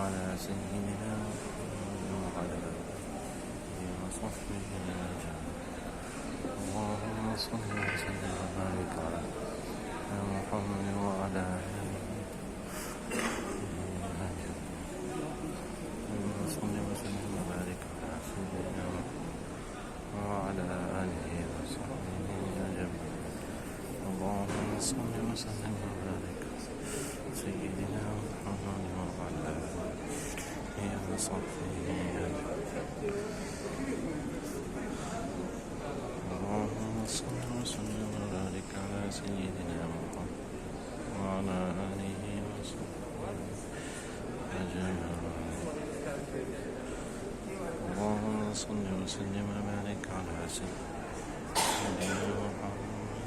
على سيدنا محمد وعلى آله وصحبه أجمعين. اللهم صل وسلم وبارك على محمد وعلى آله وصحبه وسلم وبارك على سيدنا وعلى آله وصحبه أجمعين. اللهم صل وسلم وبارك على سيدنا محمد وعلى آله وصحبه أجمعين. اللهم صل وسلم وبارك على سيدنا محمد وعلى آله وصحبه أجمعين. اللهم صل وسلم وبارك على سيدنا محمد